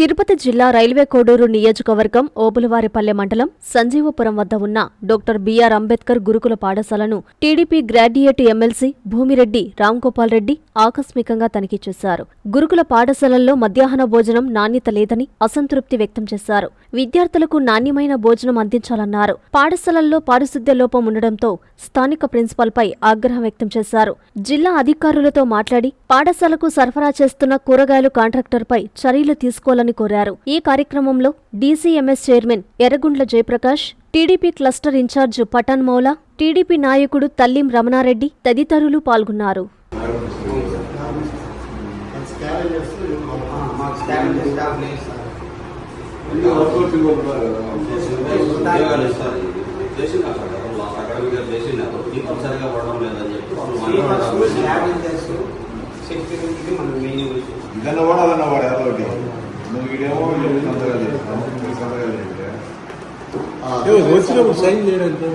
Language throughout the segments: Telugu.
తిరుపతి జిల్లా రైల్వే కోడూరు నియోజకవర్గం ఓబులవారిపల్లె మండలం సంజీవపురం వద్ద ఉన్న డాక్టర్ బిఆర్ అంబేద్కర్ గురుకుల పాఠశాలను TDP graduate MLC Bhumireddy Ramgopal Reddy ఆకస్మికంగా తనిఖీ చేశారు. గురుకుల పాఠశాలల్లో మధ్యాహ్న భోజనం నాణ్యత లేదని అసంతృప్తి వ్యక్తం చేశారు. విద్యార్థులకు నాణ్యమైన భోజనం అందించాలన్నారు. పాఠశాలల్లో పారిశుద్ధ్య లోపం ఉండడంతో స్థానిక ప్రిన్సిపాల్పై ఆగ్రహం వ్యక్తం చేశారు. జిల్లా అధికారులతో మాట్లాడి పాఠశాలకు సరఫరా చేస్తున్న కూరగాయలు కాంట్రాక్టర్పై చర్యలు తీసుకోవాలని కోరారు. ఈ కార్యక్రమంలో DCMS chairman Erragundla Jayaprakash, TDP cluster incharge Pathan Maula, TDP నాయకుడు తల్లిం రమణారెడ్డి తదితరులు పాల్గొన్నారు. వచ్చినప్పుడు సైన్ చేయడానికి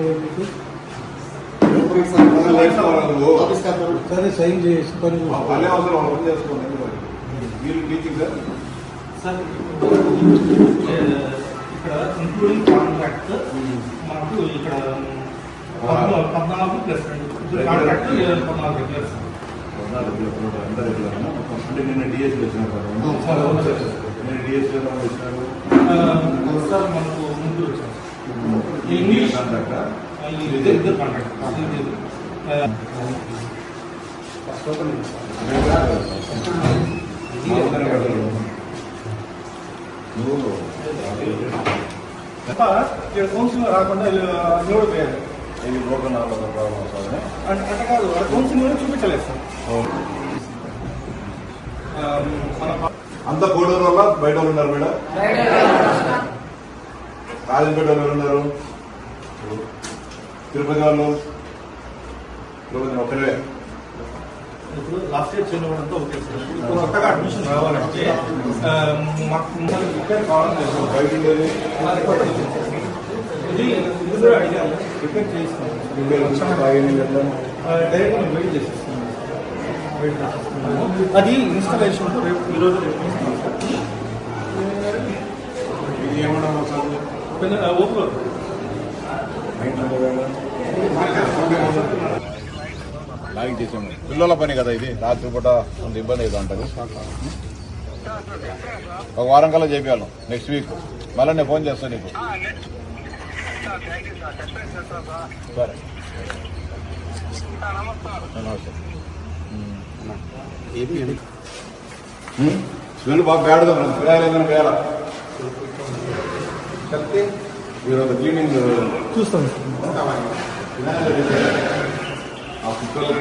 సరే సైన్ చేసి పని ఇక్కడ ఇంక్లూడింగ్ కాంట్రాక్ట్ మనకు ఇక్కడ 14 ప్లస్ కాంట్రాక్ట్ 14 ప్లస్ అంటే నిన్న డిఎస్సీ వచ్చినారు సార్ మనకు ముగ్గురు వచ్చారు. ఇంగ్లీష్ కాంట్రాక్ట్ ఇద్దరు కాంట్రాక్ట్ కౌన్సిల్ రాకుండా నిలబడి పోయారు. ఇది బ్రోకన్ ప్రాబ్లం వస్తుంది అంటే కాదు, కౌన్సిల్ చూపించలేదు సార్. అంత కోడూరు వల్ల బయట వాళ్ళు ఉన్నారు మేడం, రాజంపేట వాళ్ళు ఉన్నారు, తిరుపతి వాళ్ళు ఒకరే. ఇప్పుడు లాస్ట్ ఇయర్ చెన్నవాడంతా ఓకే సార్. ఇప్పుడు కొత్తగా అడ్మిషన్ రావాలంటే మాకు రిపేర్ కావాలని బయట ఉండేది ఇది కూడా అడిగాను, రిపేర్ చేయిస్తాను డైరెక్ట్ మేము వెయిట్ చేసేస్తున్నాము. అది ఇన్స్టాలేషన్ రేపు ఈరోజు రేపు ఇది ఏమన్నా ఓపెన్ లాగింగ్ చేసాము. పిల్లల పని కదా ఇది, రాత్రి పూట కొంత ఇబ్బంది అవుతా ఉంటుంది. ఒక వారం కల్లా చేయాలి. నెక్స్ట్ వీక్ మళ్ళీ నేను ఫోన్ చేస్తాను నీకు. సరే నమస్తే. స్మెల్ బాగా పేడదా వేయాల చెప్తే ఈరోజు క్లీనింగ్ చూస్తాను. ఆ కుక్కలు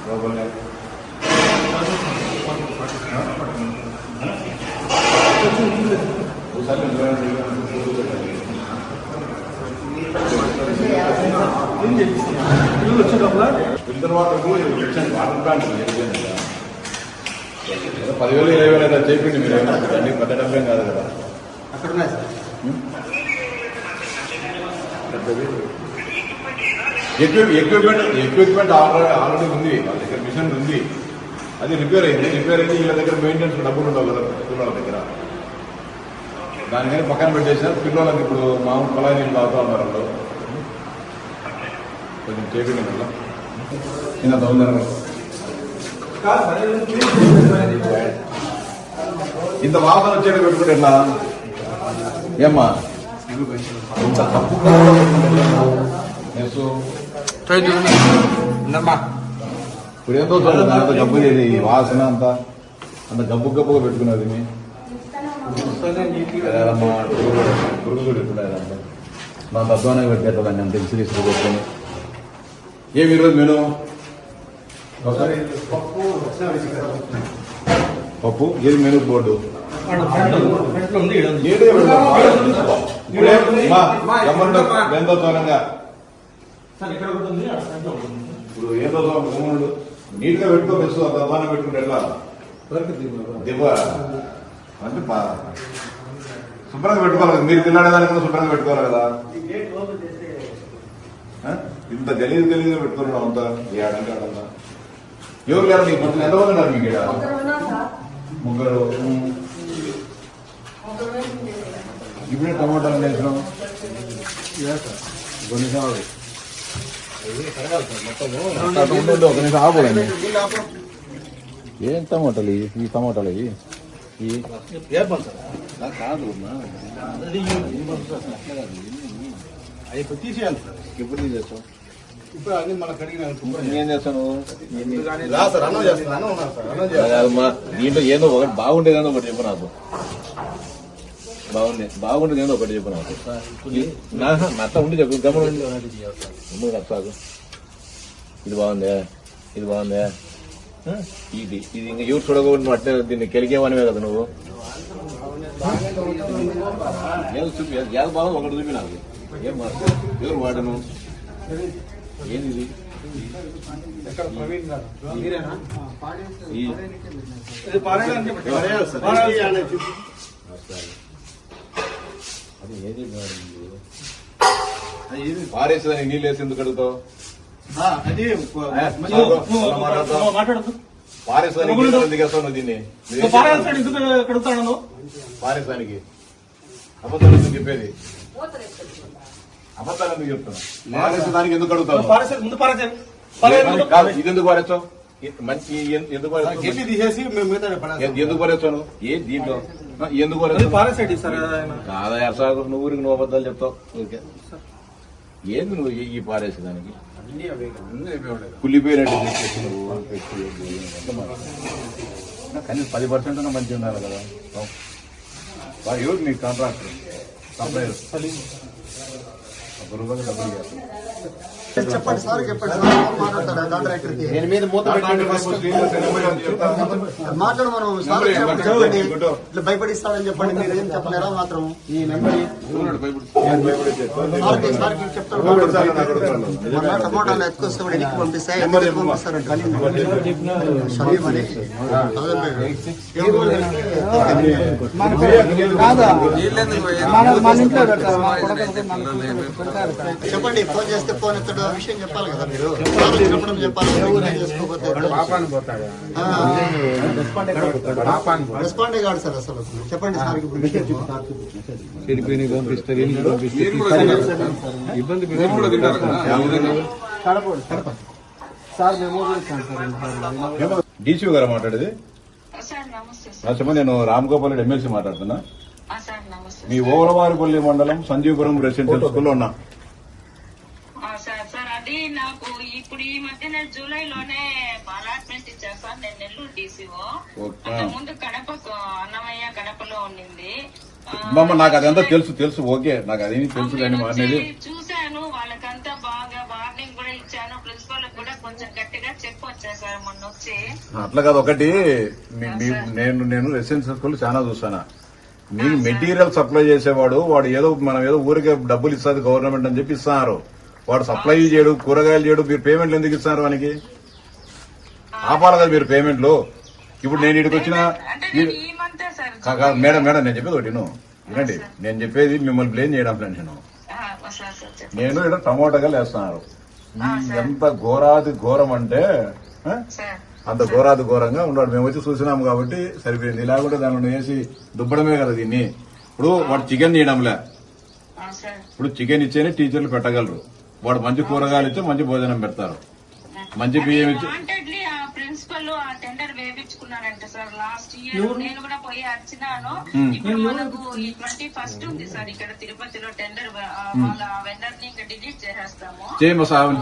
లోపలనే ఇద్దరు వాటర్ ప్లాంట్ 10,000 20,000 అయితే చేపిండి మీరు. అన్ని పెద్ద డబ్బేం కాదు కదా. అక్కడ ఉన్నాయి సార్. ఎక్విప్మెంట్ ఆల్రెడీ ఉంది, వాళ్ళ దగ్గర మిషన్ ఉంది. అది రిపేర్ అయింది. వీళ్ళ దగ్గర మెయింటెనెన్స్ డబ్బులు ఉండవు కదా పిల్లల దగ్గర. దానికని పక్కన పెట్టేసారు. పిల్లలకి ఇప్పుడు మామూలు పొలాయి నీళ్ళు తాగుతూ ఉన్నారు వాళ్ళు. కొంచెం చేపిండి వల్ల చిన్న తొందరగా ఇంత వాసన వచ్చేది పెట్టుకుంటే ఎట్లా ఏమ్మా? ఇంత తప్పు ఇప్పుడు ఎంతో చూడండి, అంత గబ్బు లేదు ఈ వాసన, అంత గబ్బుగా పెట్టుకున్నది. పురుగు కూడా పెట్టుకున్నారంటే మా తత్వానికి పెట్టేదాన్ని అంత ఇన్సూరెన్స్ పెట్టుకొని. ఏమి ఈరోజు మెను పప్పు ఏది మెను బోర్డు ఎంతో తోలంగా ఇప్పుడు ఏదో భూములు నీట్ గా పెట్టుకోవచ్చు. అంత అధ్వానం పెట్టుకుంటే ఎట్లా దివ్వ అంటే శుభ్రంగా పెట్టుకోవాలి కదా. మీరు తిన్నాడేదానికి శుభ్రంగా పెట్టుకోవాలి కదా. ఇంత గలీజ్ పెట్టుకున్నాం అంతా ఏడంటే ఆడంతా. ఎవరు లేరు నీకు కొంచెం ఎంతమంది ఉన్నారు మీకు ఇక్కడ? ముగ్గురు ఇప్పుడే టమాటాలు వేసినాం కొన్ని కావాలి ఒక నిమిషం ఆగండి. ఏం టమాటాలు ఈ టమాటాలు కాదు ఇప్పుడు తీసేయాలి సార్. ఎప్పుడు తీసేస్తాం ఇప్పుడు అన్ని మనకు అడిగిన ఏం చేస్తాను సార్ అన్నం చేస్తాను అన్నం ఉన్నారు సార్ అన్నం చేస్తాను. దీంట్లో ఏదో ఒకటి బాగుండేదేదో ఒకటి చెప్పు నాకు బాగుండేది ఏదో ఒకటి చెప్పు నాకు నచ్చ ఉండి చెప్పు గమనండి నచ్చాకు ఇది బాగుందే ఇది బాగుందే ఇది ఇది ఇంకా ఎవరు చూడకూడదు అట్లే దీన్ని కెలిగేవనివే కదా నువ్వు ఏదో చూపి ఏదో బాగుంది ఒకటి చూపి నాకు ఏం ఎవరు వాడను ఏంది ఇది ఇది పారేయాలి సార్. పారేయాలి చూపి. అది ఏది పారేసేదానికి నీళ్ళు వేసి ఎందుకు అడుగుతావు అది మాట్లాడదు. పారేసేదానికి నీళ్ళు ఎందుకు వేస్తావు నువ్వు దీన్ని పారేయాలి సార్. ఎందుకు కడుగుతాను నువ్వు? పారేసానికి అబద్ధాలు ఎందుకు చెప్పేది అబద్ధాలు ఎందుకు చెప్తున్నా పారేసేదానికి ఎందుకు అడుగుతావు పారేసారు ముందు పారేసారు. కాదు, ఇది ఎందుకు పారేస్తావు మంచి ఎందుకు పారేస్తావు గట్టి తీసేసి మేము మిగతా పడాలి. ఎందుకు పారేస్తాను ఏ దీంట్లో ఎందుకు పారేస్తావు పారేసాడు సార్ ఆయన. కాదా అసలు నువ్వు ఊరికి నువ్వు అబద్ధాలు చెప్తావు ఓకే ఏంది నువ్వు ఈ పారేసేదానికి కుళ్ళిపోయినట్టు చెప్పేసి నువ్వు కనీసం 10% మంచిగా ఉన్నారు కదా ఎవరు నీ కాంట్రాక్టర్ సప్లైర్ ₹1 డబ్బులు ఇవ్వాలి. చెప్పండి సార్ చెప్పండి సార్ మాట్లాడతాడు కాంట్రాక్టర్ కి నేను మీద మూత మాట్లాడు మనం సార్ చెప్పండి ఇట్లా భయపడిస్తాడని చెప్పండి మీరు ఏం చెప్పలేరా మాత్రం ఈ నెంబర్ సార్కి చెప్తాడు టమోటాలు ఎత్తుకొస్తే కూడా ఎన్నికి పంపిస్తాయి ఎన్నికి పంపిస్తారు షలీం అని చెప్పండి ఫోన్ చేస్తే ఫోన్ ఎత్తడు ఆ విషయం చెప్పాలి కదా మీరు వచ్చినప్పుడు చెప్పాలి చేసుకోకపోతే రెస్పాండే కాదు సార్ అసలు చెప్పండి సార్ డీసీ గారు మాట్లాడేది చెప్పండి నేను రామ్ గోపాల్ రెడ్డి ఎమ్మెల్సీ మాట్లాడుతున్నా మీ ఓవలవారిపల్లి మండలం సంజీవపురం రెసిడెన్షియల్ స్కూల్లో ఉన్నా సార్ అది నాకు ఇప్పుడు ఈ మధ్య నేను జూలైలోనే అలాట్మెంట్ ఇచ్చాను సార్. నేను నెల్లూరు డీసీఓ ముందు కడప అన్నమయ్య కడపలో ఉండింది. నాకు అదంతా తెలుసు ఓకే నాకు అది తెలుసు కానీ అనేది చూశాను. వాళ్ళకంతా బాగా వార్నింగ్ కూడా ఇచ్చాను. ప్రిన్సిపల్ కూడా కొంచెం గట్టిగా చెప్పొచ్చాను సార్ మొన్న వచ్చి. అట్లా కాదు ఒకటి నేను రెసిడెన్షియల్ స్కూల్ చాలా చూసాను. మీకు మెటీరియల్ సప్లై చేసేవాడు వాడు ఏదో మనం ఏదో ఊరికే డబ్బులు ఇస్తుంది గవర్నమెంట్ అని చెప్పి ఇస్తున్నారు. వాడు సప్లై చేయడు కూరగాయలు చేయడు మీరు పేమెంట్లు ఎందుకు ఇస్తున్నారు వానికి ఆపాలి కదా మీరు పేమెంట్లు. ఇప్పుడు నేను ఇక్కడికి వచ్చిన మేడం నేను చెప్పేది ఒకటి వినండి నేను చెప్పేది మిమ్మల్ని బ్లేమ్ చేయడం టెన్షన్. నేను ఇక్కడ టమోటాగా వేస్తున్నారు ఎంత ఘోరాది ఘోరం అంటే అంత ఘోరాది ఘోరంగా ఉన్నాడు. మేము వచ్చి చూసినాము కాబట్టి సరిపోయింది. లేకుంటే దానిలో వేసి దుబ్బడమే కదా దీన్ని. ఇప్పుడు వాడు చికెన్ తీయడంలే. ఇప్పుడు చికెన్ ఇచ్చేనే టీచర్లు పెట్టగలరు. వాడు మంచి కూరగాయలు ఇచ్చి మంచి భోజనం పెడతారు. మంచి బియ్యం ఇచ్చి ప్రిన్సిపల్ ఆ టెండర్ వేయించుకున్నానంట సార్ లాస్ట్ ఇయర్. నేను కూడా పోయి వచ్చినాను. ఇప్పుడు మనకు ఈ 21st ఉంది సార్ ఇక్కడ తిరుపతిలో టెండర్. వాళ్ళ వెండర్ ని ఇంకా డిలీట్ చేసేస్తాము.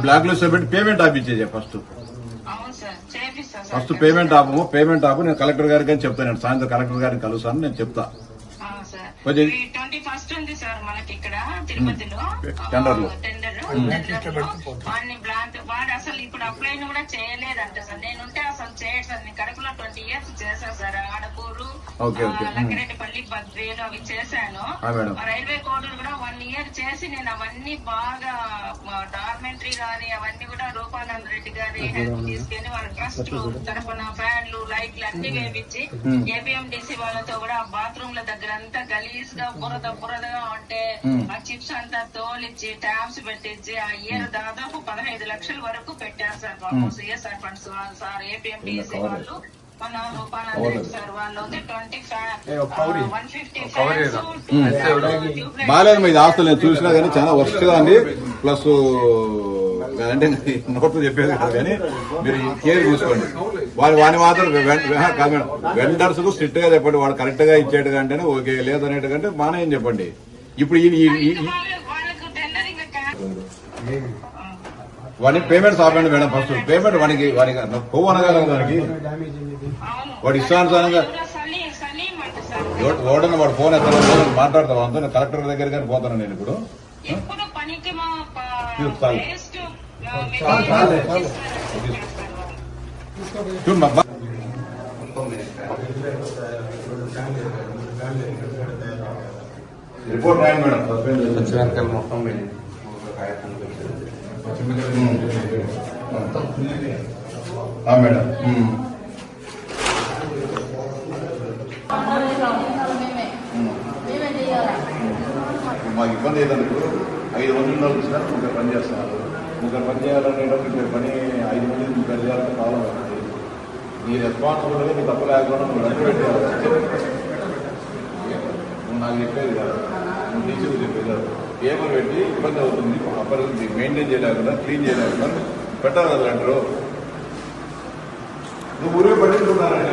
బ్లాక్ లిస్ట్ పెట్టి పేమెంట్ ఆపించేది ఫస్ట్. అవును సార్ చేపిస్తా సార్. ఫస్ట్ పేమెంట్ ఆపు. నేను కలెక్టర్ గారికి అని చెప్తాను. నేను సాయంత్రం కలెక్టర్ గారిని కలుస్తాను. నేను చెప్తా 21st ఉంది సార్ మనకి ఇక్కడ తిరుపతిలో టెండర్. వాడిని బ్లాంక్ వాడు అసలు ఇప్పుడు అప్లై కూడా చేయలేదంట సార్. నేనుంటే అసలు చేయడు సార్. నేను కడపలో 20 years చేశాను సార్. ఆడపూరు లక్కిరెడ్డిపల్లి బద్వేలు అవి చేశాను. రైల్వే కోడూరు కూడా 1 year చేసి నేను అవన్నీ బాగా డార్మెంటరీ గాని అవన్నీ కూడా రూపానంద రెడ్డి గారి హెల్ప్ తీసుకుని వాళ్ళ ట్రస్ట్ తరఫున ఫ్యాన్లు లైట్లు అన్ని వేపించి ఏపీఎండిసి వాళ్ళతో కూడా బాత్రూమ్ ల దగ్గర అంతా గలీజ్ గా బురదగా ఉంటే ఆ చిప్స్ అంతా తోలిచ్చి ట్యాబ్స్ పెట్టించి ఆ ఇయర్ దాదాపు 15 లక్షల వరకు పెట్టారు sir. CSR funds sir APMDC వాళ్ళు మన రూపాయలు సార్ వాళ్ళు 150 బాగాలేదు మీ ఆస్తులు నేను చూసినా కానీ చాలా వర్స్ట్గా ఉంది. ప్లస్ అంటే నోట్లు చెప్పేది కాదు కానీ మీరు కేర్ తీసుకోండి. వాడిని మాత్రం కాదు మేడం, వెండర్స్ కు స్ట్రిక్ట్ గా చెప్పండి. వాడు కరెక్ట్ గా ఇచ్చేటు కంటేనే ఓకే, లేదనేటు కంటే మానేయని చెప్పండి. ఇప్పుడు వాడిని పేమెంట్స్ ఆపండి మేడం. ఫస్ట్ పేమెంట్ వాడికి పువ్వు అనగలం దానికి వాడు ఇష్టానుసారంగా ఓడన్న వాడు ఫోన్ ఎత్తాను మాట్లాడతావు అంతా. కలెక్టర్ దగ్గర కానీ పోతాను నేను ఇప్పుడు. రిపోర్ట్ రాయండి మేడం. మొత్తం మేడం మాకు ఇబ్బంది ఏదంటే ఇప్పుడు 5 మంది ఉన్నారు సార్, ముగ్గురు పని చేస్తున్నారు. ముగ్గురు పని చేయాలనేటప్పుడు పని 5 మంది ముగ్గురు చేయాలంటే ప్రాబ్లం అవుతుంది. నీ రెస్పాన్సిబిలిటీ నీకు తప్పు లేకుండా నువ్వు రండి పెట్టావు. నువ్వు నాకు చెప్పేది కాదు, నువ్వు టీచర్కి చెప్పేది కాదు. పేపర్ పెట్టి ఇబ్బంది అవుతుంది. అప్పటికి మెయింటైన్ చేయలేకుండా క్లీన్ చేయలేకుండా పెట్టాలి కదా అంటారు. నువ్వు ఊరే పట్టించుకున్నారంటే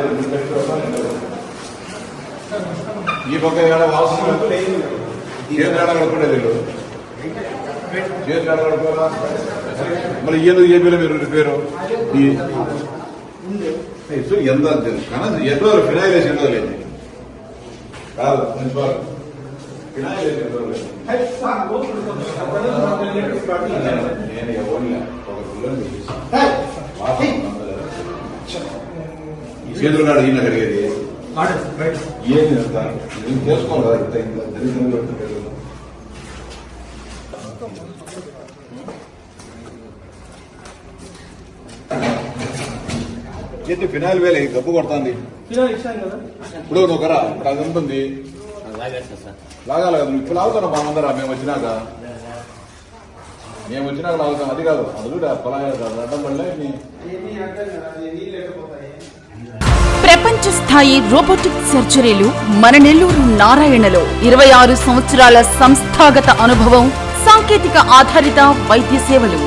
ఈ పక్క వాసన చేతులు అడగడకూడదు, చేతులు అడగడుకోరా. మళ్ళీ ఎందుకు ఏపీలో మీరు పేరు ఎంత ఎన్నో ఫినాయిల్ వేసి ఎన్నో లేదు కాదు ప్రిన్సిపాల్ ఫినాయిల్ వేసి ఎన్నో లేదు. నేను ఎవరిని ఒక పిల్లలు చేతులు కాదు ఈయన అడిగేది ఏం చేస్తారు చేసుకోవాలి కదా. ఇంత దరిద్రంగా ఏంటి ఫినాయిల్ వేలే గబ్బు కొడుతుంది. ఇప్పుడు నువ్వు కరా ఇప్పుడు అది ఉంటుంది లాగాలి కదా. ఇప్పుడు లాగుతాను మా అందరా మేము వచ్చినాక లాగుతాం. అది కాదు అది అడ్డం వల్లే. ప్రపంచ స్థాయి రోబోటిక్ సర్జరీలు మన నెల్లూరు నారాయణలో 26 సంవత్సరాల సంస్థాగత అనుభవం, సాంకేతిక ఆధారిత వైద్య సేవలు,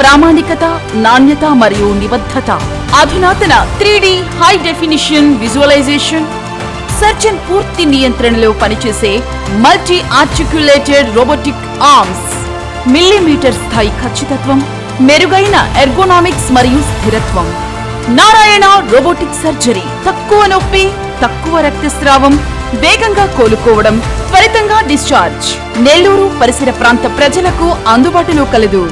ప్రామాణికత, నాణ్యత మరియు నిబద్ధత, అధునాతన 3D high definition visualisation, surgeon పూర్తి నియంత్రణలో పనిచేసే multi articulated robotic arms, millimetre స్థాయి ఖచ్చితత్వం, మెరుగైన ఎర్గోనామిక్స్ మరియు స్థిరత్వం. నారాయణ రోబోటిక్ సర్జరీ తక్కువ నొప్పి, తక్కువ రక్తస్రావం, వేగంగా కోలుకోవడం, త్వరితంగా డిశ్చార్జ్. నెల్లూరు పరిసర ప్రాంత ప్రజలకు అందుబాటులో కలదు.